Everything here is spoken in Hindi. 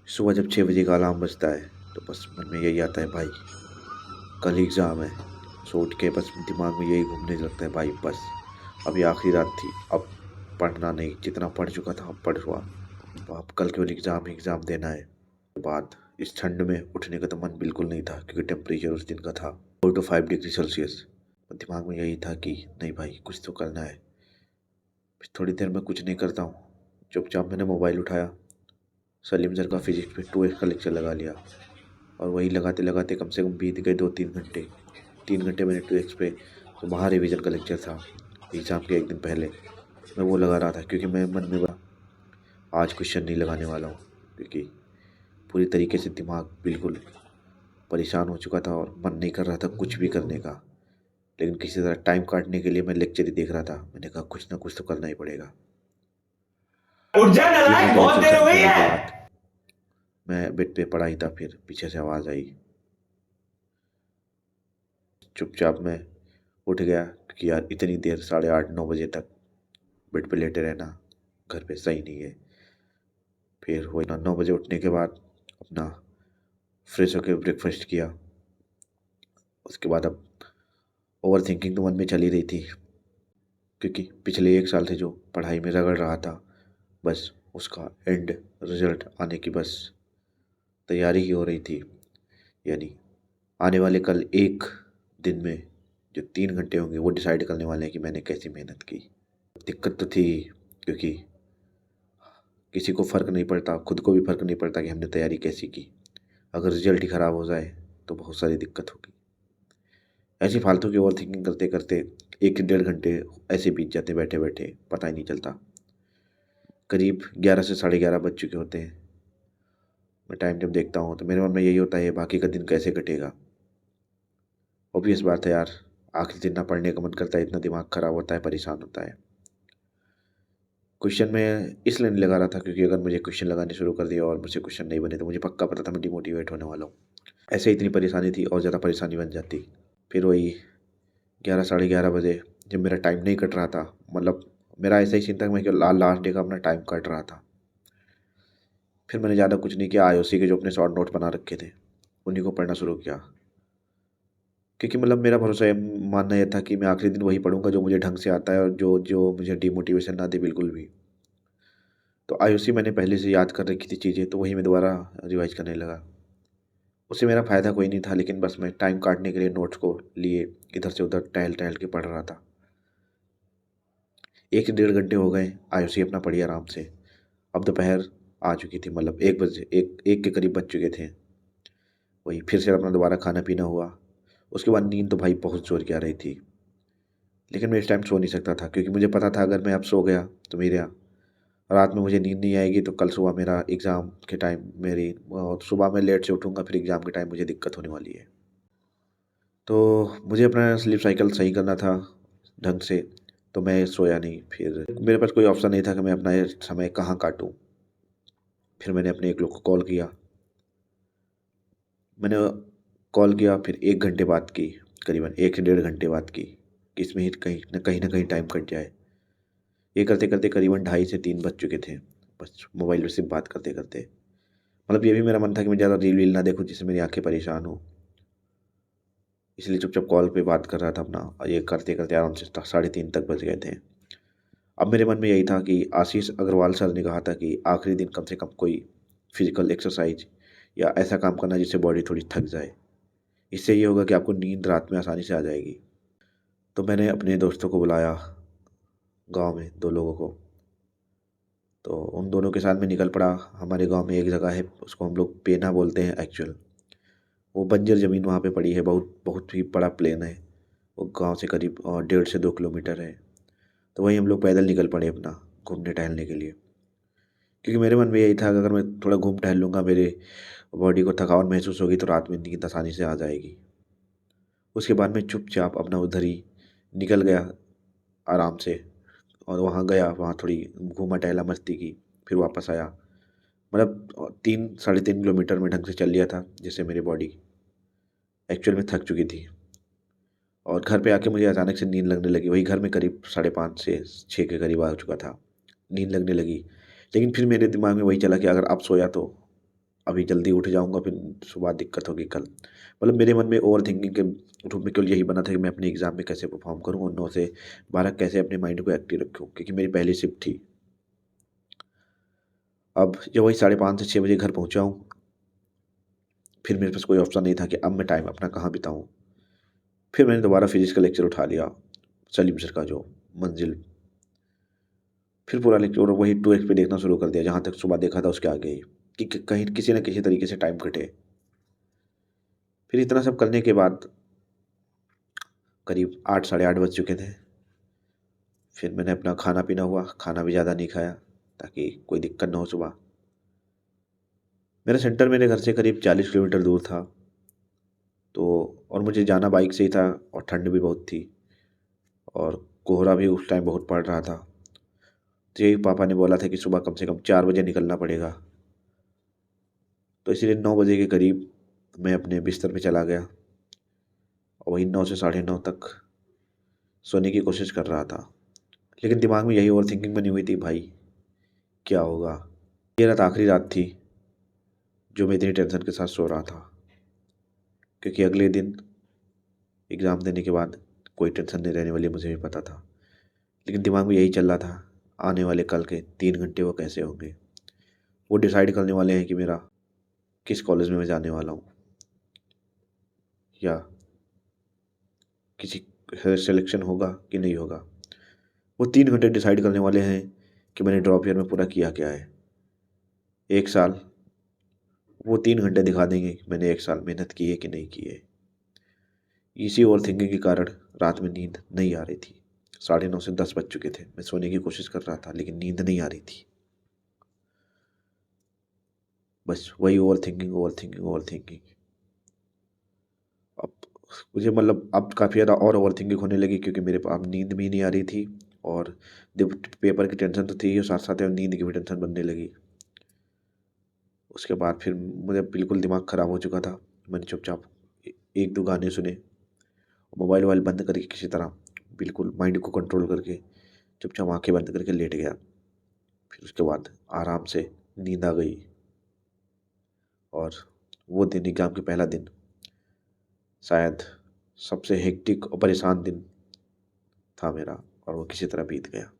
सुबह जब 6 बजे का अलार्म बजता है तो बस मन में यही आता है, भाई कल एग्ज़ाम है। सो उठ के बस दिमाग में यही घूमने लगता है, भाई बस अभी आखिरी रात थी, अब पढ़ना नहीं, जितना पढ़ चुका था अब पढ़ हुआ, अब कल केवल एग्ज़ाम एग्ज़ाम देना है। के बाद इस ठंड में उठने का तो मन बिल्कुल नहीं था, क्योंकि टेम्परेचर उस दिन का था 4 to 5 डिग्री सेल्सियस। दिमाग में यही था कि नहीं भाई कुछ तो करना है। फिर थोड़ी देर में कुछ नहीं करता हूँ, चुपचाप मैंने मोबाइल उठाया, सलीम सर का फिजिक्स पे 2x का लेक्चर लगा लिया। और वही लगाते लगाते कम से कम बीत गए 2-3 घंटे। 3 घंटे मैंने 2x पे, तो वहाँ रिवीजन का लेक्चर था एग्ज़ाम के एक दिन पहले, मैं वो लगा रहा था, क्योंकि मैं मन में आज क्वेश्चन नहीं लगाने वाला हूँ, क्योंकि पूरी तरीके से दिमाग बिल्कुल परेशान हो चुका था और मन नहीं कर रहा था कुछ भी करने का। लेकिन किसी तरह टाइम काटने के लिए मैं लेक्चर ही देख रहा था। मैंने कहा कुछ ना कुछ तो करना ही पड़ेगा। उठ जा 3 नालायक, घंटे बहुत लेक्चर देर हो खत्म गई करने के है। बाद मैं बेड पे पड़ा ही था, फिर पीछे से आवाज़ आई। चुपचाप मैं उठ गया, क्योंकि यार इतनी देर 8:30-9 बजे तक बेड पे लेटे रहना घर पे सही नहीं है। फिर वही 9 बजे उठने के बाद अपना फ्रेश होकर ब्रेकफास्ट किया। उसके बाद अब ओवर थिंकिंग तो मन में चल ही रही थी, क्योंकि पिछले 1 साल से जो पढ़ाई में रगड़ रहा था, बस उसका एंड रिजल्ट आने की बस तैयारी ही हो रही थी। यानी आने वाले कल एक दिन में जो 3 घंटे होंगे वो डिसाइड करने वाले हैं कि मैंने कैसी मेहनत की। दिक्कत तो थी, क्योंकि किसी को फ़र्क नहीं पड़ता, खुद को भी फ़र्क नहीं पड़ता कि हमने तैयारी कैसी की। अगर रिजल्ट ही ख़राब हो जाए तो बहुत सारी दिक्कत होगी। ऐसी फालतू की ओवर थिंकिंग करते करते 1 से 1.5 घंटे ऐसे बीत जाते बैठे बैठे, पता ही नहीं चलता। करीब 11 से 11:30 बज चुके होते हैं। मैं टाइम जब देखता हूँ तो मेरे मन में यही होता है, बाकी का दिन कैसे कटेगा। ऑब्वियस बात है यार, आखिरी दिन ना पढ़ने का मन करता है, इतना दिमाग ख़राब होता है, परेशान होता है। क्वेश्चन में इसलिए नहीं लगा रहा था, क्योंकि अगर मुझे क्वेश्चन लगाने शुरू कर दिया और मुझसे क्वेश्चन नहीं बने तो मुझे पक्का पता था मैं डिमोटिवेट होने वाला हूँ। ऐसे इतनी परेशानी थी और ज़्यादा परेशानी बन जाती। फिर वही 11 साढ़े 11 बजे जब मेरा टाइम नहीं कट रहा था, मतलब मेरा ऐसा ही सीन था कि मैं केवल लास्ट डे का अपना टाइम काट रहा था। फिर मैंने ज़्यादा कुछ नहीं किया, आईओसी के जो अपने शॉर्ट नोट बना रखे थे उन्हीं को पढ़ना शुरू किया, क्योंकि मतलब मेरा भरोसा मानना यह था कि मैं आखिरी दिन वही पढ़ूंगा जो मुझे ढंग से आता है और जो जो मुझे डिमोटिवेशन ना दे बिल्कुल भी। तो आईओसी मैंने पहले से याद कर रखी थी चीज़ें, तो वही मैं दोबारा रिवाइज करने लगा। उससे मेरा फ़ायदा कोई नहीं था, लेकिन बस मैं टाइम काटने के लिए नोट्स को लिए इधर से उधर टहल टहल के पढ़ रहा था। 1 से 1.5 घंटे हो गए, आईओसी अपना पढ़ी आराम से। अब दोपहर आ चुकी थी, मतलब 1 बजे, एक के करीब बज चुके थे। वही फिर से अपना दोबारा खाना पीना हुआ। उसके बाद नींद तो भाई बहुत ज़ोर की आ रही थी, लेकिन मैं इस टाइम सो नहीं सकता था, क्योंकि मुझे पता था अगर मैं अब सो गया तो मेरे रात में मुझे नींद नहीं आएगी, तो कल सुबह मेरा एग्ज़ाम के टाइम मेरी सुबह मैं लेट से उठूँगा, फिर एग्ज़ाम के टाइम मुझे दिक्कत होने वाली है। तो मुझे अपना स्लीप साइकिल सही करना था ढंग से, तो मैं सोया नहीं। फिर मेरे पास कोई ऑप्शन नहीं था कि मैं अपना ये समय कहाँ काटूँ। फिर मैंने अपने एक लोग को कॉल किया। मैंने कॉल किया, फिर 1 घंटे बात की, करीबन 1 से 1.5 घंटे बात की, कि इसमें ही कहीं ना कहीं टाइम कट जाए। ये करते करते करीबन 2:30 से 3 बज चुके थे, बस मोबाइल पर सिर्फ बात करते करते। मतलब ये भी मेरा मन था कि मैं ज़्यादा रील वील ना देखूँ जिससे मेरी आंखें परेशान हो, इसलिए चुपचाप कॉल पे बात कर रहा था अपना। और ये करते करते आराम से 3:30 तक बज गए थे। अब मेरे मन में यही था कि आशीष अग्रवाल सर ने कहा था कि आखिरी दिन कम से कम कोई फिजिकल एक्सरसाइज या ऐसा काम करना जिससे बॉडी थोड़ी थक जाए। इससे ये होगा कि आपको नींद रात में आसानी से आ जाएगी। तो मैंने अपने दोस्तों को बुलाया, गांव में 2 लोगों को। तो उन दोनों के साथ में निकल पड़ा। हमारे गांव में एक जगह है, उसको हम लोग पेना बोलते हैं एक्चुअल। वो बंजर ज़मीन वहाँ पे पड़ी है, बहुत बहुत ही बड़ा प्लेन है। वो गांव से करीब 1.5 से 2 किलोमीटर है। तो वहीं हम लोग पैदल निकल पड़े अपना घूमने टहलने के लिए, क्योंकि मेरे मन में यही था कि अगर मैं थोड़ा घूम टहल लूँगा, मेरे बॉडी को थकान महसूस होगी, तो रात में नींद आसानी से आ जाएगी। उसके बाद मैं चुपचाप अपना उधर ही निकल गया आराम से, और वहाँ गया, वहाँ थोड़ी घूमा टहला, मस्ती की, फिर वापस आया। मतलब 3 साढ़े 3 किलोमीटर में ढंग से चल लिया था, जिससे मेरी बॉडी एक्चुअल में थक चुकी थी। और घर पे आके मुझे अचानक से नींद लगने लगी। वही घर में करीब 5:30 से 6 के करीब आ चुका था, नींद लगने लगी। लेकिन फिर मेरे दिमाग में वही चला कि अगर अब सोया तो अभी जल्दी उठ जाऊँगा फिर सुबह दिक्कत होगी कल। मतलब मेरे मन में ओवर थिंकिंग के रूप में केवल यही बना था कि मैं अपने एग्ज़ाम में कैसे परफ़ॉर्म करूँ और 9 से 12 कैसे अपने माइंड को एक्टिव रखूँ, क्योंकि मेरी पहली शिफ्ट थी। अब जब वही 5:30 से 6 बजे घर पहुँचा हूँ, फिर मेरे पास कोई ऑप्शन नहीं था कि अब मैं टाइम अपना कहाँ बिताऊँ। फिर मैंने दोबारा फिज़िक्स का लेक्चर उठा लिया, सलीम सर का जो मंज़िल। फिर पूरा लेक्चर और वही 2x पे देखना शुरू कर दिया, जहाँ तक सुबह देखा था उसके आगे ही, कि कहीं किसी न किसी तरीके से टाइम कटे। फिर इतना सब करने के बाद करीब 8 साढ़े 8 बज चुके थे। फिर मैंने अपना खाना-पीना हुआ, खाना भी ज़्यादा नहीं खाया ताकि कोई दिक्कत ना हो सुबह। मेरा सेंटर मेरे घर से करीब 40 किलोमीटर दूर था, तो और मुझे जाना बाइक से ही था और ठंड भी बहुत थी और कोहरा भी उस टाइम बहुत पड़ रहा था। तो यही पापा ने बोला था कि सुबह कम से कम 4 बजे निकलना पड़ेगा। तो इसीलिए 9 बजे के करीब मैं अपने बिस्तर पे चला गया और वही 9 से साढ़े 9 तक सोने की कोशिश कर रहा था। लेकिन दिमाग में यही ओवरथिंकिंग बनी हुई थी, भाई क्या होगा? ये रात आखिरी रात थी जो मैं इतनी टेंशन के साथ सो रहा था, क्योंकि अगले दिन एग्ज़ाम देने के बाद कोई टेंशन नहीं रहने वाली, मुझे भी पता था। लेकिन दिमाग में यही चल रहा था, आने वाले कल के 3 घंटे वो कैसे होंगे? वो डिसाइड करने वाले हैं कि मेरा किस कॉलेज में मैं जाने वाला हूँ या किसी सिलेक्शन होगा कि नहीं होगा। वो 3 घंटे डिसाइड करने वाले हैं कि मैंने ड्रॉप ईयर में पूरा किया क्या है। 1 साल, वो 3 घंटे दिखा देंगे कि मैंने 1 साल मेहनत की है कि नहीं की है। इसी ओवरथिंकिंग के कारण रात में नींद नहीं आ रही थी। 9:30 से 10 बज चुके थे। मैं सोने की कोशिश कर रहा था लेकिन नींद नहीं आ रही थी। बस वही ओवरथिंकिंग, ओवरथिंकिंग, ओवरथिंकिंग। अब मुझे मतलब अब काफ़ी ज़्यादा और ओवरथिंकिंग होने लगी, क्योंकि मेरे अब नींद भी नहीं आ रही थी और जब पेपर की टेंशन तो थी ही और साथ-साथ में नींद की भी टेंशन बनने लगी। उसके बाद फिर मुझे बिल्कुल दिमाग ख़राब हो चुका था। मैंने चुपचाप 1-2 गाने सुने, मोबाइल-वोबाइल बंद करके किसी तरह बिल्कुल माइंड को कंट्रोल करके चुपचाप आँखें बंद करके लेट गया। फिर उसके बाद आराम से नींद आ गई और वो दिन, एग्ज़ाम का पहला दिन, शायद सबसे हेक्टिक और परेशान दिन था मेरा और वो किसी तरह बीत गया।